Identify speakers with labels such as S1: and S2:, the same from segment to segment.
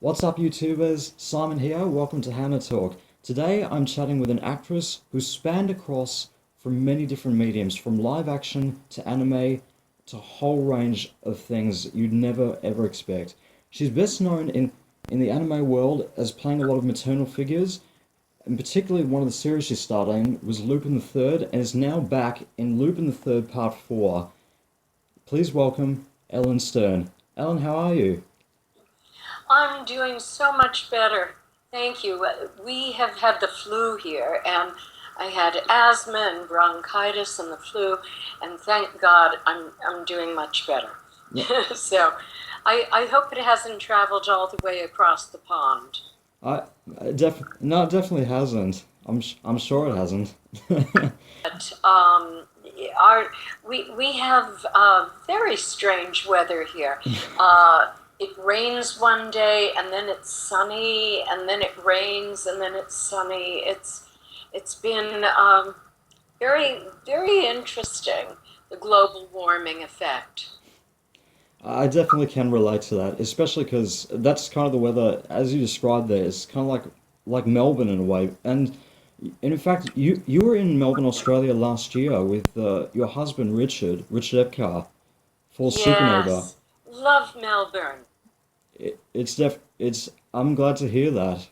S1: What's up, YouTubers? Simon here. Welcome to HannaTalk. Today, I'm chatting with an actress who's spanned across from many different mediums, from live action to anime to a whole range of things you'd never ever expect. She's best known in the anime world as playing a lot of maternal figures, and particularly one of the series she starred in was Lupin the Third, and is now back in Lupin the Third Part 4. Please welcome Ellyn Stern. Ellyn, how are you?
S2: I'm doing so much better. Thank you. We have had the flu here, and I had asthma and bronchitis and the flu, and thank God I'm doing much better.
S1: Yeah.
S2: So I hope it hasn't traveled all the way across the pond.
S1: No, it definitely hasn't. I'm sure it hasn't.
S2: But we have very strange weather here. It rains one day, and then it's sunny, and then it rains, and then it's sunny. It's been very interesting, the global warming effect.
S1: I definitely can relate to that, especially because that's kind of the weather, as you described there, it's kind of like Melbourne in a way. And in fact, you were in Melbourne, Australia last year with your husband Richard Epcar for Supernova.
S2: Yes, love Melbourne.
S1: It's I'm glad to hear that.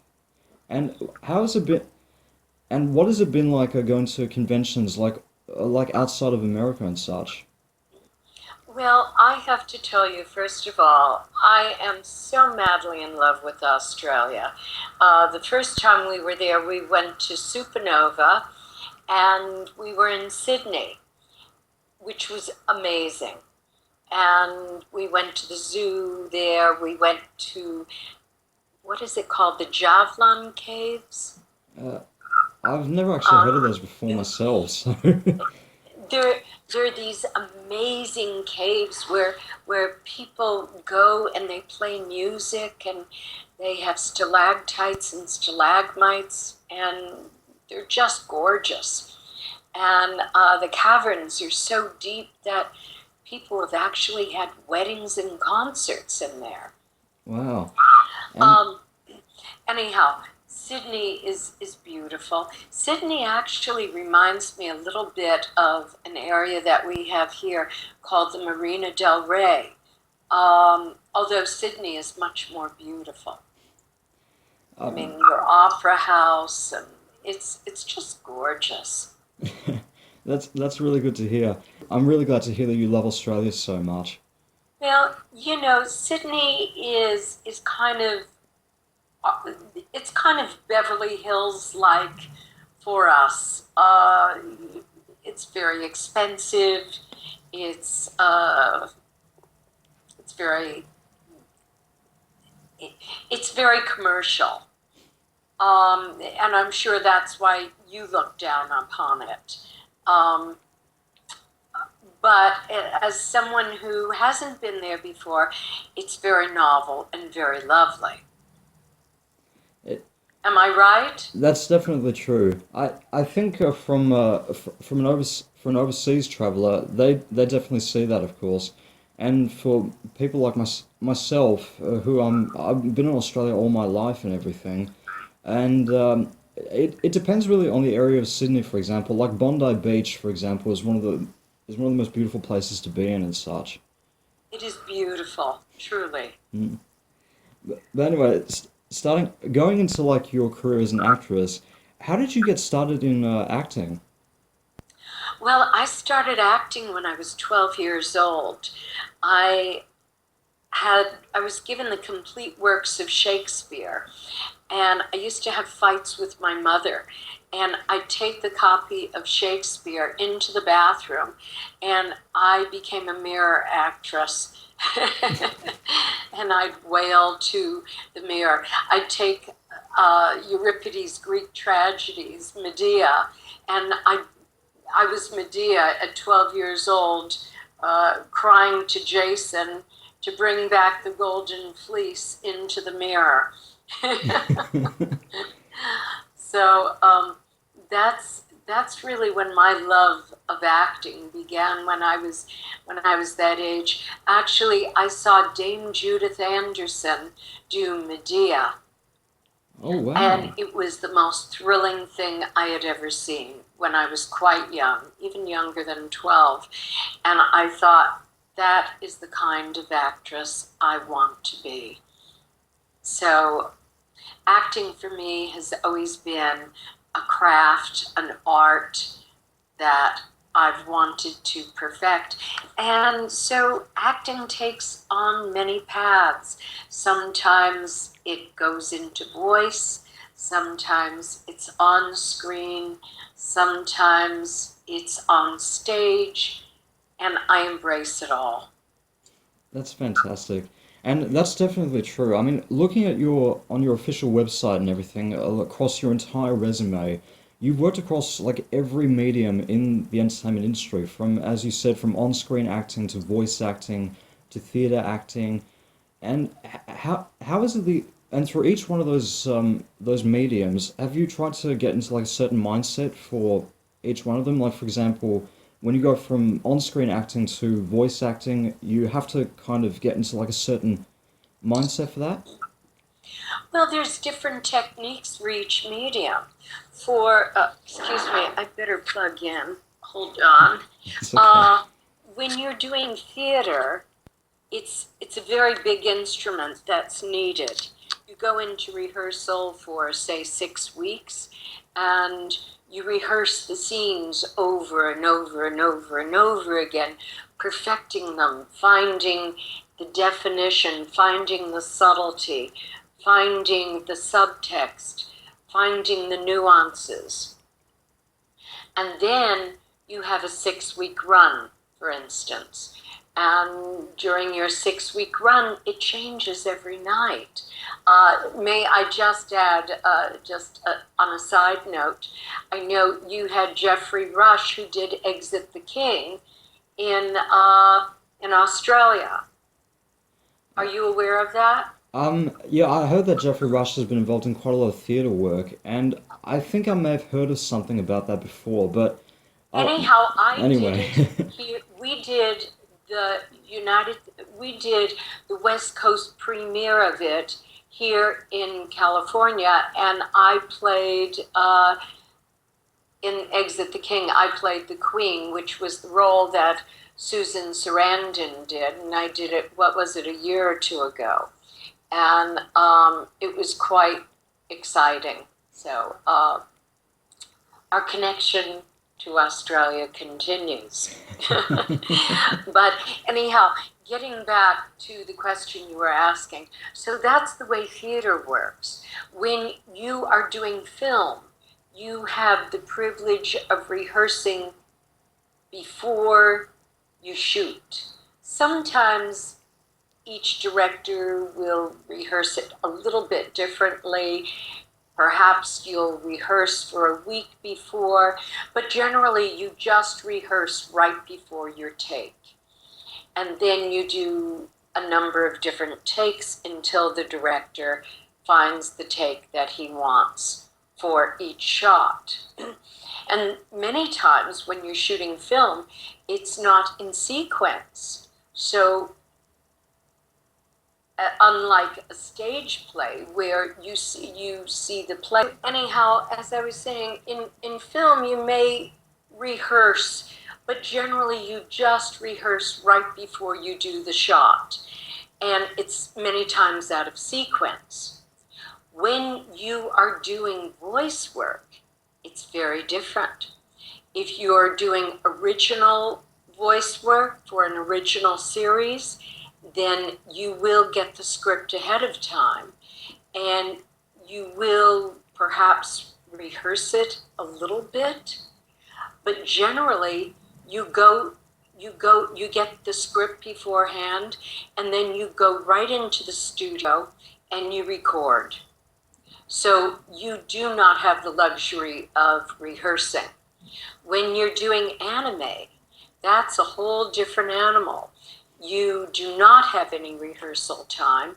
S1: And how has it been? And what has it been like going to conventions like outside of America and such?
S2: Well, I have to tell you, first of all, I am so madly in love with Australia. The first time we were there, we went to Supernova, and we were in Sydney, which was amazing. And we went to the zoo there. We went to, what is it called, the Javelin Caves?
S1: Uh, I've never actually heard of those before myself, so
S2: There, there are these amazing caves where people go and they play music, and they have stalactites and stalagmites, and they're just gorgeous. And the caverns are so deep that people have actually had weddings and concerts in there.
S1: wow. And
S2: Um, Anyhow, Sydney is beautiful. Sydney actually reminds me a little bit of an area that we have here called the Marina del Rey, although Sydney is much more beautiful. I
S1: uh,
S2: mean, your opera house, and it's just gorgeous.
S1: that's really good to hear. I'm really glad to hear that you love Australia so much.
S2: Well, Sydney is kind of it's kind of Beverly Hills like for us. It's very expensive. It's uh, it's very it's very commercial, and I'm sure that's why you look down upon it. Um, but as someone who hasn't been there before, it's very novel and very lovely.
S1: It,
S2: Am I right?
S1: that's definitely true. I think from for an overseas traveler, they definitely see that, of course. And for people like myself, I've been in Australia all my life and everything, and it depends really on the area of Sydney, for example. Like Bondi Beach, for example, is one of the most beautiful places to be in and such.
S2: It is beautiful, truly.
S1: Mm. But anyway, starting going into like your career as an actress, how did you get started in acting?
S2: Well, I started acting when I was 12 years old. I I was given the complete works of Shakespeare, and I used to have fights with my mother. And I'd take the copy of Shakespeare into the bathroom, and I became a mirror actress. And I'd wail to the mirror. I'd take Euripides' Greek tragedies, Medea, and I was Medea at 12 years old, crying to Jason to bring back the golden fleece into the mirror. So that's that's really when my love of acting began, when I was that age. Actually, I saw Dame Judith Anderson do Medea,
S1: Oh,
S2: and
S1: wow.
S2: it was the most thrilling thing I had ever seen when I was quite young, even younger than 12. And I thought, that is the kind of actress I want to be. So acting for me has always been a craft, an art that I've wanted to perfect. And so acting takes on many paths. Sometimes it goes into voice, sometimes it's on screen, sometimes it's on stage, and I embrace it all.
S1: That's fantastic. And that's definitely true. I mean, looking at your on your official website and everything across your entire resume, you've worked across like every medium in the entertainment industry, from, as you said, from on-screen acting to voice acting to theater acting. And how is it the and through each one of those mediums, have you tried to get into like a certain mindset for each one of them? Like for example, when you go from on-screen acting to voice acting, you have to kind of get into like a certain mindset for that.
S2: Well, there's different techniques for each medium. Excuse me, I better plug in. Hold on.
S1: It's okay.
S2: Uh, when you're doing theater, it's a very big instrument that's needed. You go into rehearsal for say 6 weeks, and you rehearse the scenes over and over and over and over again, perfecting them, finding the definition, finding the subtlety, finding the subtext, finding the nuances. And then you have a 6 week run, for instance. And during your 6 week run, it changes every night. May I just add, on a side note, I know you had Jeffrey Rush, who did Exit the King in Australia. Are you aware of that?
S1: Yeah, I heard that Jeffrey Rush has been involved in quite a lot of theater work, and I think I may have heard of something about that before, but uh,
S2: Anyhow, I did
S1: anyway.
S2: it here. The United, we did the West Coast premiere of it here in California, and I played in Exit the King. I played the Queen, which was the role that Susan Sarandon did, and I did it. What was it, a year or two ago? And it was quite exciting. So our connection to Australia continues. But anyhow, getting back to the question you were asking, so that's the way theater works. When you are doing film, you have the privilege of rehearsing before you shoot. Sometimes each director will rehearse it a little bit differently. Perhaps you'll rehearse for a week before, but generally you just rehearse right before your take. And then you do a number of different takes until the director finds the take that he wants for each shot. And many times when you're shooting film, it's not in sequence. So unlike a stage play where you see the play. Anyhow, as I was saying, in film you may rehearse, but generally you just rehearse right before you do the shot, and it's many times out of sequence. When you are doing voice work, it's very different. If you're doing original voice work for an original series, then you will get the script ahead of time, and you will perhaps rehearse it a little bit, but generally you get the script beforehand, and then you go right into the studio and you record. So you do not have the luxury of rehearsing. When you're doing anime, that's a whole different animal. You do not have any rehearsal time.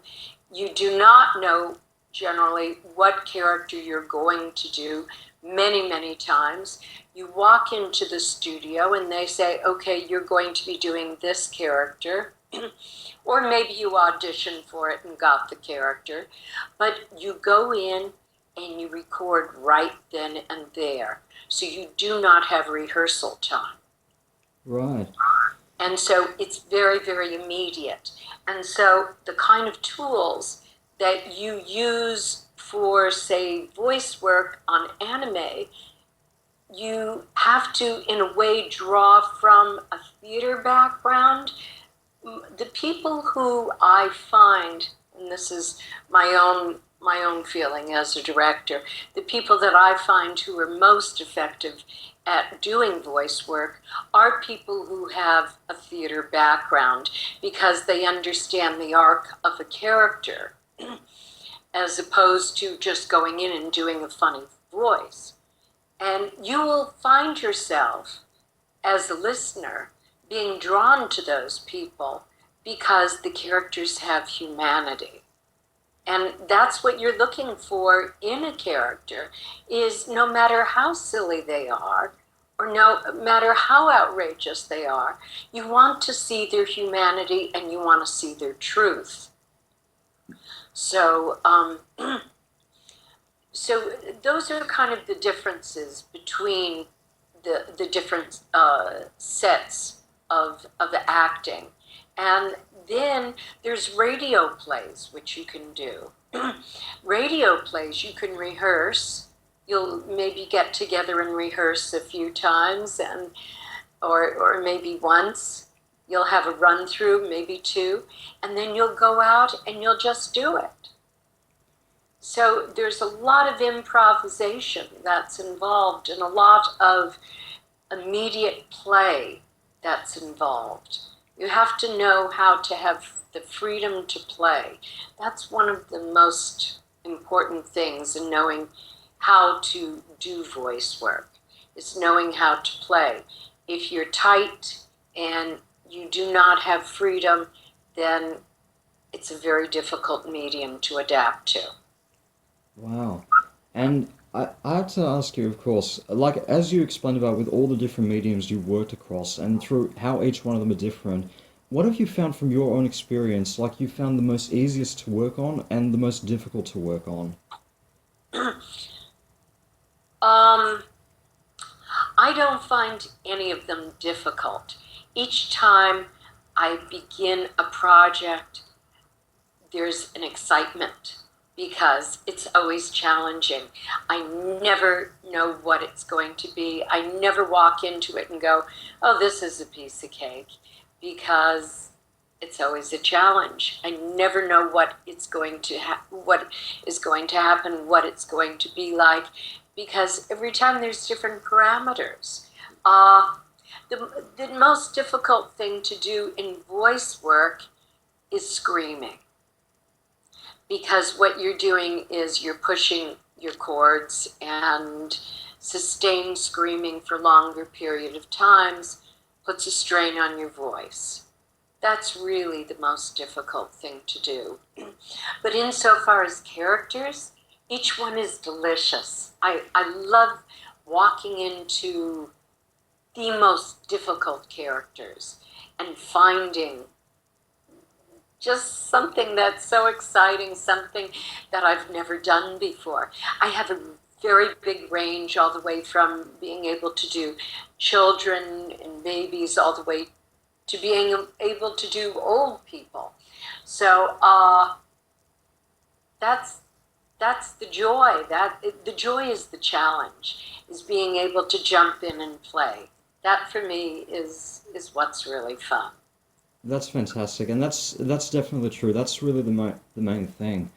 S2: You do not know generally what character you're going to do many, many times. You walk into the studio and they say, okay, you're going to be doing this character. Or maybe you audition for it and got the character. But you go in and you record right then and there. So you do not have rehearsal time.
S1: Right.
S2: And so it's very, very immediate. And so the kind of tools that you use for, say, voice work on anime, you have to, in a way, draw from a theater background. The people who I find, and this is my own feeling as a director, the people that I find who are most effective at doing voice work are people who have a theater background, because they understand the arc of a character as opposed to just going in and doing a funny voice. And you will find yourself, as a listener, being drawn to those people because the characters have humanity. And that's what you're looking for in a character, is no matter how silly they are, or no matter how outrageous they are, you want to see their humanity and you want to see their truth. So, so those are kind of the differences between the different sets of acting. And then there's radio plays, which you can do. Radio plays, you can rehearse. You'll maybe get together and rehearse a few times, and or maybe once. You'll have a run through, maybe two, and then you'll go out and you'll just do it. So there's a lot of improvisation that's involved, and a lot of immediate play that's involved. You have to know how to have the freedom to play. That's one of the most important things in knowing how to do voice work, is knowing how to play. If you're tight and you do not have freedom, then it's a very difficult medium to adapt to.
S1: Wow. And I have to ask you, of course, like as you explained about with all the different mediums you worked across and through how each one of them are different, what have you found from your own experience, like you found the most easiest to work on and the most difficult to work on?
S2: Um, I don't find any of them difficult. Each time I begin a project, there's an excitement because it's always challenging. I never know what it's going to be. I never walk into it and go, oh, this is a piece of cake, because it's always a challenge. I never know what it's going to what is going to happen, what it's going to be like, because every time there's different parameters. The most difficult thing to do in voice work is screaming, because what you're doing is you're pushing your chords, and sustained screaming for longer period of times puts a strain on your voice. That's really the most difficult thing to do. But insofar as characters, each one is delicious. I love walking into the most difficult characters and finding just something that's so exciting, something that I've never done before. I have a very big range, all the way from being able to do children and babies all the way to being able to do old people. So that's the joy. The joy is the challenge, is being able to jump in and play. That for me is what's really fun.
S1: That's fantastic, and that's definitely true. That's really the main thing.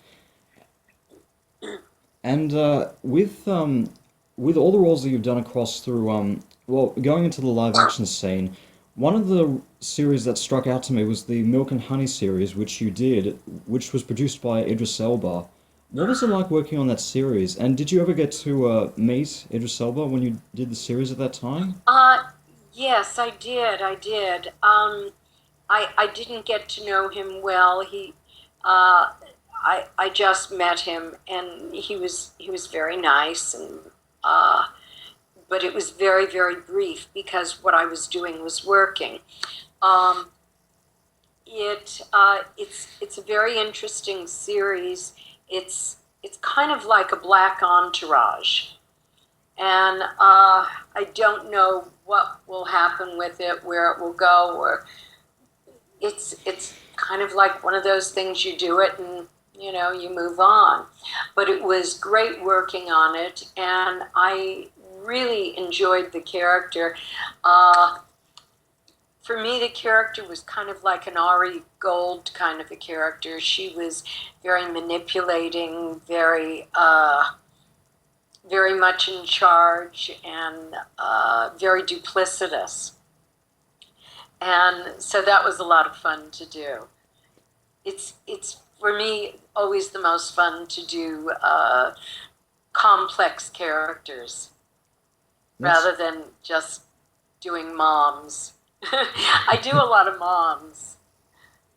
S1: And with all the roles that you've done across through well, going into the live action scene, one of the series that struck out to me was the Milk and Honey series, which you did, which was produced by Idris Elba. What was it like working on that series? And did you ever get to meet Idris Elba when you did the series at that time?
S2: Yes, I did. I did. I didn't get to know him well. I just met him, and he was very nice, and but it was very, very brief because what I was doing was working. Um, it's a very interesting series. It's kind of like a black entourage, and I don't know what will happen with it, where it will go, or it's kind of like one of those things, you do it and you move on. But it was great working on it, and I really enjoyed the character. For me, the character was kind of like an Ari Gold kind of a character. She was very manipulating, very much in charge, and very duplicitous. And so that was a lot of fun to do. It's for me always the most fun to do complex characters rather than just doing moms. I do a lot of moms,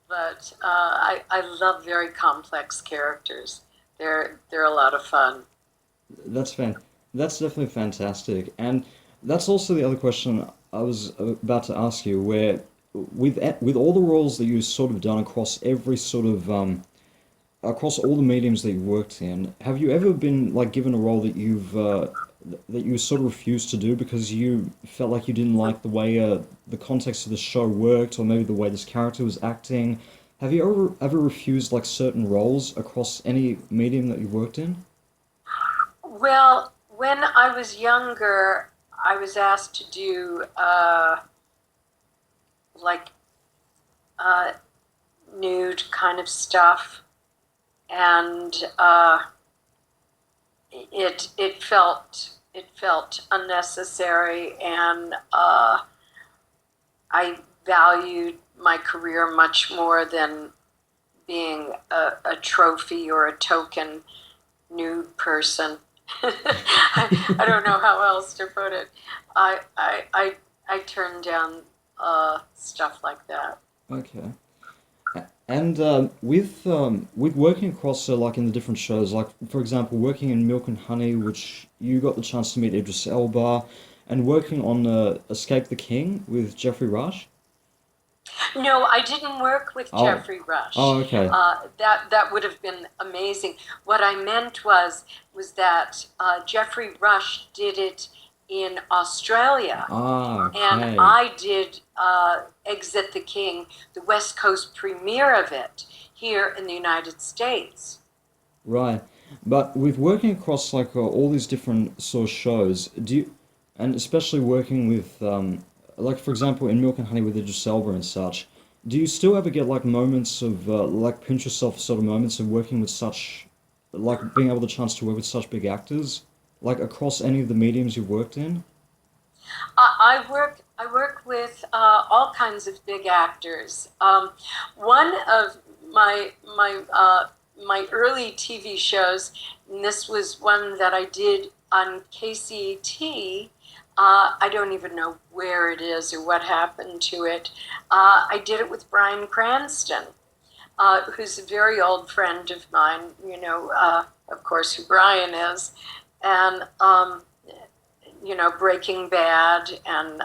S2: but I love very complex characters. They're a lot of fun.
S1: That's That's definitely fantastic, and that's also the other question I was about to ask you. Where with all the roles that you've sort of done across every sort of across all the mediums that you've worked in, have you ever been like given a role that that you sort of refused to do because you felt like you didn't like the way the context of the show worked, or maybe the way this character was acting? Have you ever refused like certain roles across any medium that you've worked in?
S2: Well, when I was younger, I was asked to do like uh, nude kind of stuff, and it felt unnecessary, and I valued my career much more than being a trophy or a token nude person. I don't know how else to put it. I turned down stuff like that.
S1: Okay. And with working across like in the different shows, like for example, working in Milk and Honey, which you got the chance to meet Idris Elba, and working on Escape the King with Jeffrey Rush.
S2: No, I didn't work with
S1: Oh,
S2: Jeffrey Rush.
S1: oh, okay.
S2: That would have been amazing. What I meant was that Jeffrey Rush did it in Australia,
S1: Ah,
S2: and
S1: okay.
S2: I did Exit the King, the West Coast premiere of it here in the United States.
S1: Right. But with working across like all these different sort of shows, and especially working with, like for example, in Milk and Honey with Idris Elba and such, do you still ever get like moments of, like pinch yourself sort of moments of working with such, like being able the chance to work with such big actors, like across any of the mediums you've worked in?
S2: I work with all kinds of big actors. One of my early TV shows, and this was one that I did on KCET. I don't even know where it is or what happened to it. I did it with Bryan Cranston, who's a very old friend of mine. Of course, who Brian is, and Breaking Bad, and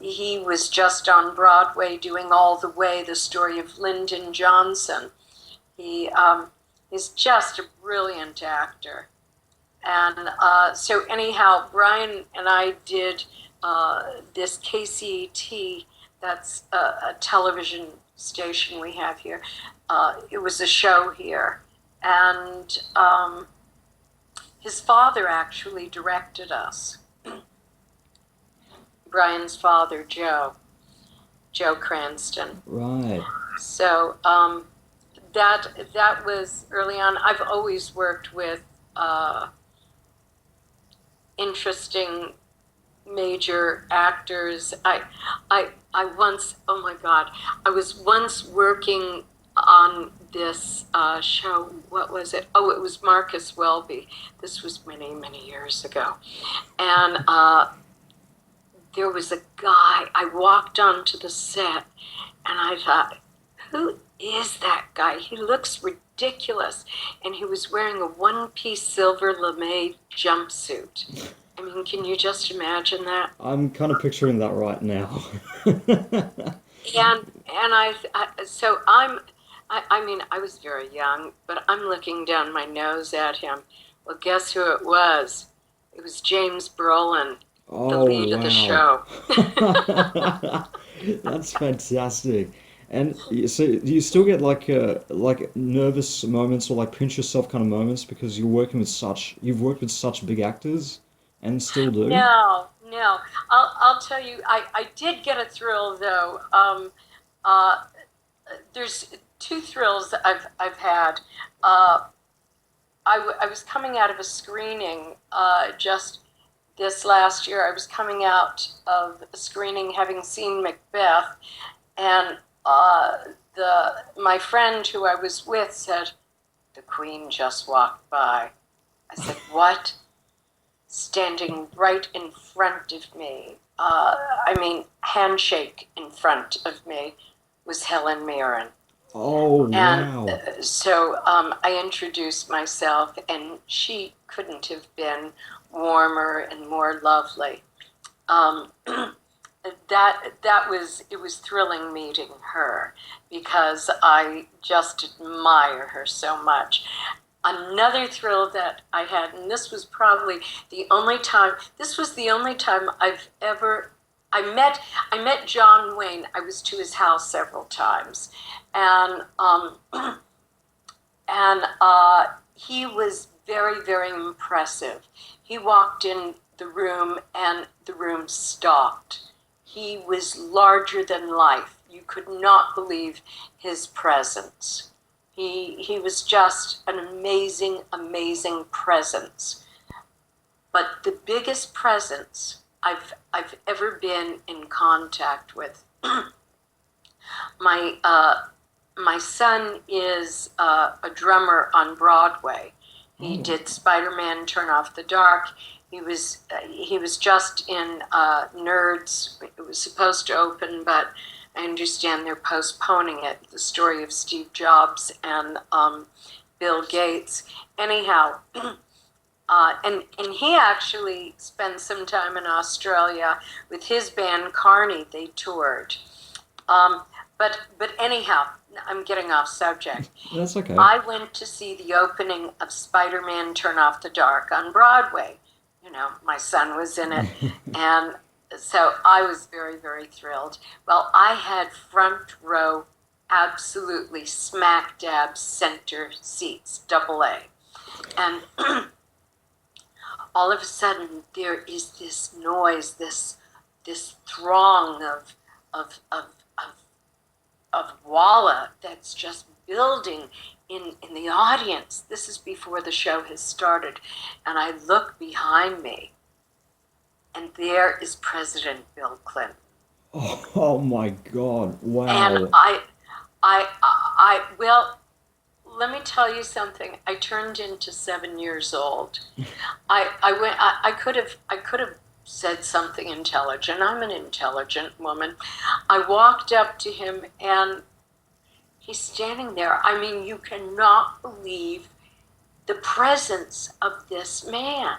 S2: he was just on Broadway doing All the Way, the story of Lyndon Johnson. He is just a brilliant actor. And so anyhow, Brian and I did this KCET, that's a television station we have here. It was a show here. And his father actually directed us. Brian's father, Joe Cranston.
S1: Right.
S2: So that was early on. I've always worked with interesting major actors. I once, oh my God, I was once working on this show. What was it? Oh, it was Marcus Welby. This was many, many years ago. And there was a guy, I walked onto the set and I thought, who is that guy? He looks ridiculous. And he was wearing a one-piece silver lame jumpsuit. I mean, can you just imagine that?
S1: I'm kind of picturing that right now.
S2: And so I mean, I was very young, but I'm looking down my nose at him. Well, guess who it was? It was James Brolin, the
S1: Oh,
S2: lead of the
S1: wow.
S2: show.
S1: That's fantastic. And so do you still get like nervous moments or like pinch yourself kind of moments because you've worked with such big actors and still do?
S2: No, no. I'll tell you, I did get a thrill though. Uh, there's two thrills I've had. Uh, I was coming out of a screening just this last year. I was coming out of a screening having seen Macbeth, and my friend who I was with said, "The Queen just walked by." I said, "What?" Standing right in front of me, I mean, handshake in front of me, was Helen Mirren.
S1: Oh,
S2: And
S1: wow.
S2: so I introduced myself, and she couldn't have been warmer and more lovely. Um, it was thrilling meeting her because I just admire her so much. Another thrill that I had, and this was the only time I've ever, I met John Wayne. I was to his house several times, and he was very, very impressive. He walked in the room and the room stopped. He was larger than life. You could not believe his presence. He was just an amazing, amazing presence. But the biggest presence I've ever been in contact with, my my son is a drummer on Broadway. He
S1: Oh,
S2: did Spider-Man: Turn Off the Dark. He was just in Nerds. It was supposed to open, but I understand they're postponing it. The story of Steve Jobs and Bill Gates. Anyhow, and he actually spent some time in Australia with his band Carney. They toured. Um, but anyhow, I'm getting off subject.
S1: that's okay.
S2: I went to see the opening of Spider-Man: Turn Off the Dark on Broadway. You know, my son was in it, and so I was very, very thrilled. Well, I had front row, absolutely smack dab center seats, double A, and all of a sudden there is this noise, this throng of Walla that's just building in the audience. This is before the show has started. And I look behind me, and there is President Bill Clinton.
S1: Oh, oh my God.
S2: And
S1: Wow.
S2: well, let me tell you something. I turned into 7 years old. I could have said something intelligent. I'm an intelligent woman. I walked up to him, and he's standing there. I mean, you cannot believe the presence of this man.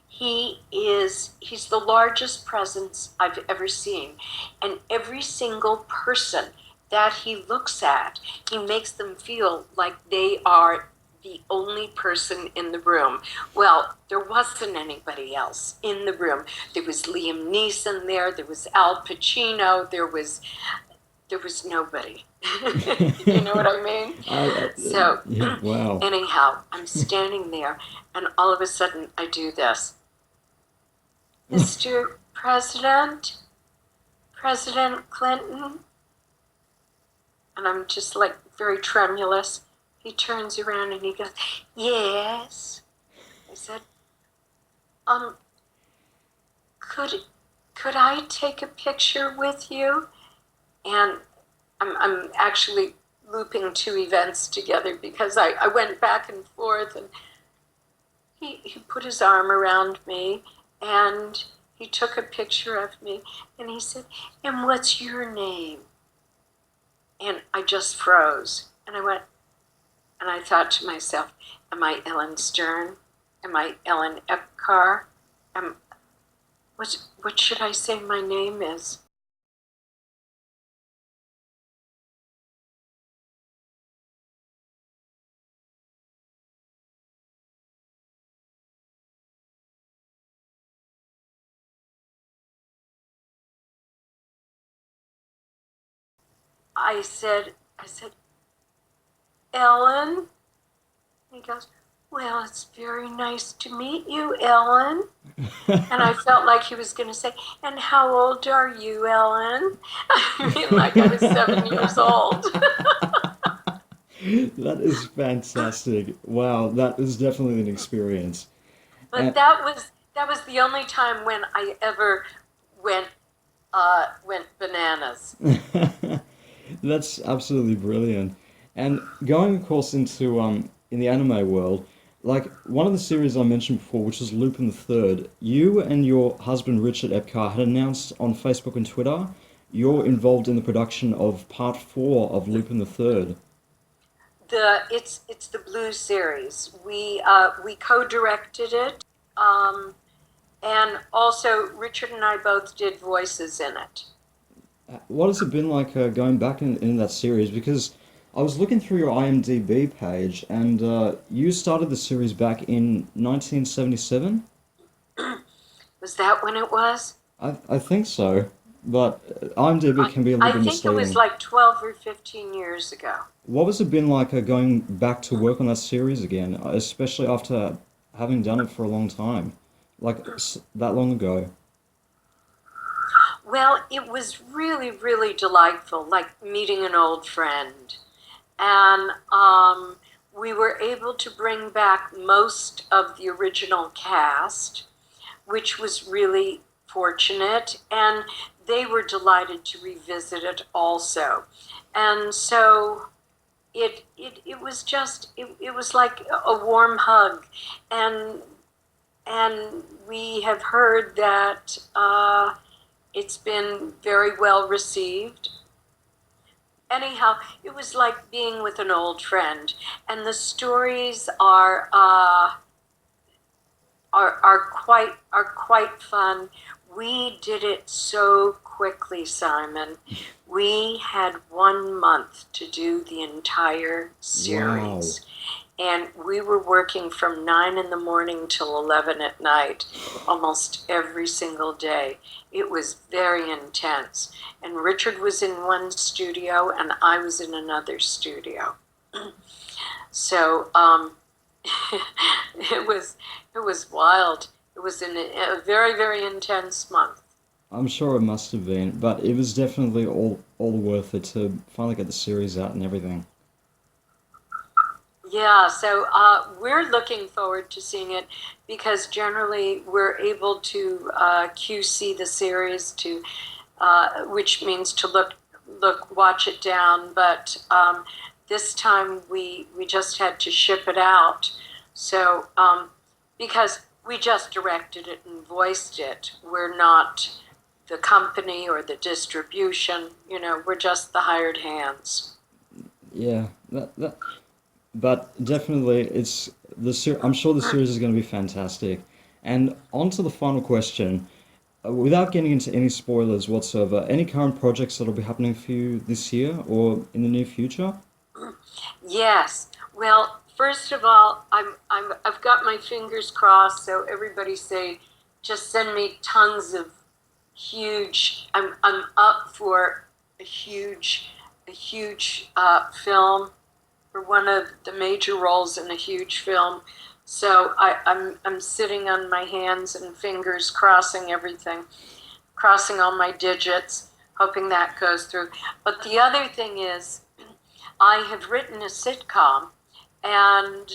S2: He's the largest presence I've ever seen. And every single person that he looks at, he makes them feel like they are the only person in the room. Well, there wasn't anybody else in the room. There was Liam Neeson there was Al Pacino, there was nobody. You know what I mean? So,
S1: Yeah, wow.
S2: anyhow, I'm standing there, and all of a sudden I do this. Mr. President, President Clinton. And I'm just like very tremulous. He turns around and he goes, "Yes." I said, um, could could I take a picture with you? And I'm actually looping two events together because I went back and forth, and he put his arm around me and he took a picture of me and he said, "And what's your name?" And I just froze. And I went, and I thought to myself, am I Ellyn Stern? Am I Ellyn Epcar? um, what should I say my name is? I said, Ellyn. He goes, well, it's very nice to meet you, Ellyn. And I felt like he was going to say, and how old are you, Ellyn? I mean, like I was 7 years old.
S1: That is fantastic. Wow, that is definitely an experience.
S2: But
S1: And
S2: that was the only time when I ever went went bananas.
S1: that's absolutely brilliant. And going, of course, into in the anime world, like one of the series I mentioned before, which is Lupin the Third, you and your husband Richard Epcar had announced on Facebook and Twitter you're involved in the production of part four of Lupin the Third.
S2: It's the Blue series. We co-directed it, and also Richard and I both did voices in it.
S1: What has it been like going back in that series? Because I was looking through your IMDb page, and you started the series back in 1977.
S2: Was that when it was?
S1: I think so, but IMDb
S2: I,
S1: can be a little
S2: I
S1: bit
S2: think it was
S1: misleading.
S2: like 12 or 15 years ago.
S1: What has it been like going back to work on that series again, especially after having done it for a long time, like that long ago?
S2: Well, it was really, really delightful, like meeting an old friend. And we were able to bring back most of the original cast, which was really fortunate. And they were delighted to revisit it also. And so it was just, it was like a warm hug. And, and we have heard that it's been very well received. Anyhow, it was like being with an old friend, and the stories are quite fun. We did it so quickly, Simon. We had 1 month to do the entire
S1: Wow.
S2: series, and we were working from 9 in the morning till 11 at night, almost every single day. It was very intense. And Richard was in one studio, and I was in another studio. So it was it was wild. It was a very, very intense month.
S1: I'm sure it must have been, but it was definitely all worth it to finally get the series out and everything.
S2: Yeah, so we're looking forward to seeing it because generally we're able to QC the series to, which means to watch it down. But this time we just had to ship it out. So because we just directed it and voiced it, we're not the company or the distribution. We're just the hired hands.
S1: Yeah, but definitely I'm sure the series is going to be fantastic. And on to the final question. Without getting into any spoilers whatsoever, any current projects that'll be happening for you this year or in the near future?
S2: Yes. Well, first of all, I've got my fingers crossed. So everybody say, just send me tons of huge. I'm up for a huge film, for one of the major roles in a huge film. So I'm sitting on my hands and fingers, crossing everything, crossing all my digits, hoping that goes through. But the other thing is, I have written a sitcom, and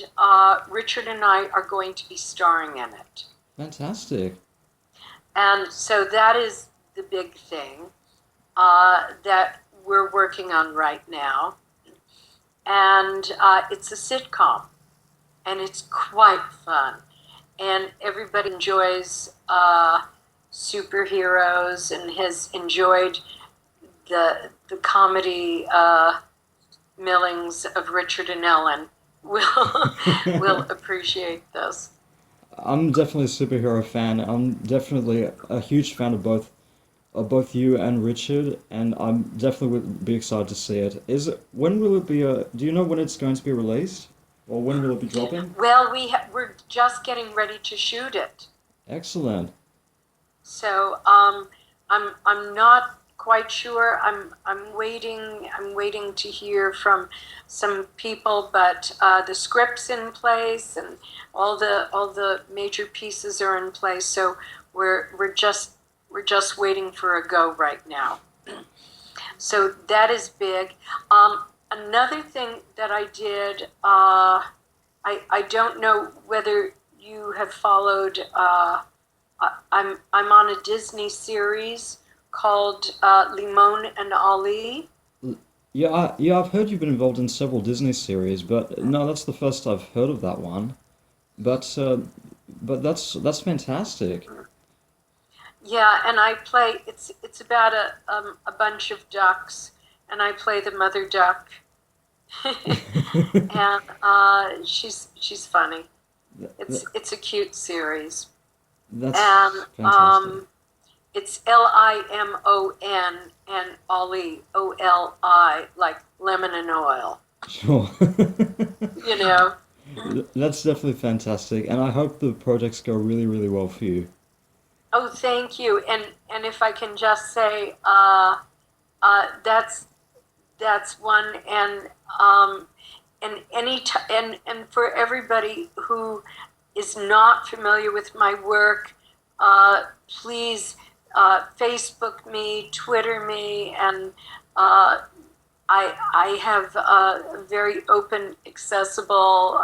S2: Richard and I are going to be starring in it.
S1: Fantastic.
S2: And so that is the big thing that we're working on right now. And it's a sitcom, and it's quite fun. And everybody enjoys superheroes and has enjoyed the comedy millings of Richard and Ellyn will will appreciate this.
S1: I'm definitely a superhero fan. I'm definitely a huge fan of both you and Richard, and I'm definitely would be excited to see it. Is it when will it be? Do you know when it's going to be released, or when will it be dropping?
S2: Well, we're just getting ready to shoot it.
S1: Excellent.
S2: So I'm not quite sure. I'm waiting. I'm waiting to hear from some people, but the script's in place and all the major pieces are in place. So we're just waiting for a go right now. So that is big. Another thing that I did, I don't know whether you have followed. I'm on a Disney series called Limon and Ali.
S1: Yeah, yeah, I've heard you've been involved in several Disney series, but no, that's the first I've heard of that one. But that's fantastic.
S2: Yeah, and I play. It's about a bunch of ducks, and I play the mother duck, and she's funny. It's a cute series,
S1: That's
S2: and
S1: fantastic.
S2: it's Limon and Oli Oli like lemon and oil.
S1: Sure.
S2: You know.
S1: That's definitely fantastic, and I hope the projects go really, really well for you.
S2: Oh, thank you. And if I can just say, that's one. And for everybody who is not familiar with my work, please Facebook me, Twitter me, and I have a very open, accessible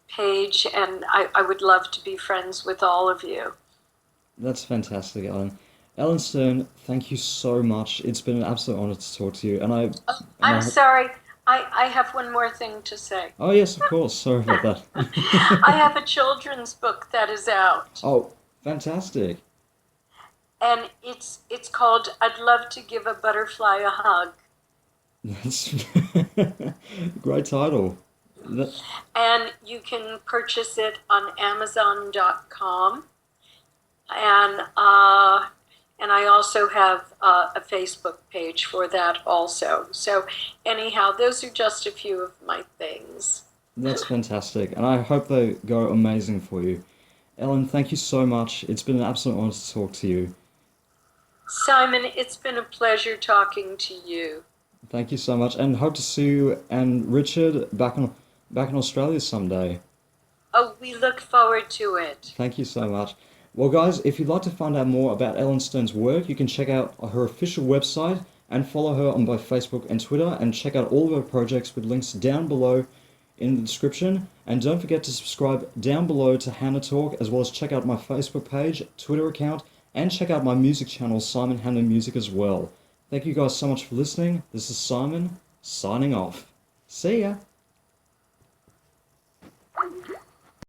S2: page, and I would love to be friends with all of you.
S1: That's fantastic, Ellen. Ellen Stern, thank you so much. It's been an absolute honor to talk to you, and
S2: I'm
S1: I
S2: sorry. I have one more thing to say.
S1: oh yes, of course. Sorry about
S2: I
S1: that.
S2: have a children's book that is out,
S1: Oh, fantastic.
S2: and it's called "I'd Love to Give a Butterfly a Hug,"
S1: That's great title. That,
S2: and you can purchase it on Amazon.com, and I also have a Facebook page for that also. So anyhow, those are just a few of my things.
S1: that's fantastic, and I hope they go amazing for you. Ellen, thank you so much. It's been an absolute honor to talk to you.
S2: Simon, it's been a pleasure talking to you.
S1: Thank you so much, and hope to see you and Richard back in Australia someday.
S2: Oh, we look forward to it.
S1: Thank you so much. Well, guys, if you'd like to find out more about Ellyn Stern's work, you can check out her official website and follow her on both Facebook and Twitter, and check out all of her projects with links down below in the description. And don't forget to subscribe down below to HannaTalk, as well as check out my Facebook page, Twitter account, and check out my music channel, Simon Hanna Music, as well. Thank you guys so much for listening. This is Simon, signing off. See ya!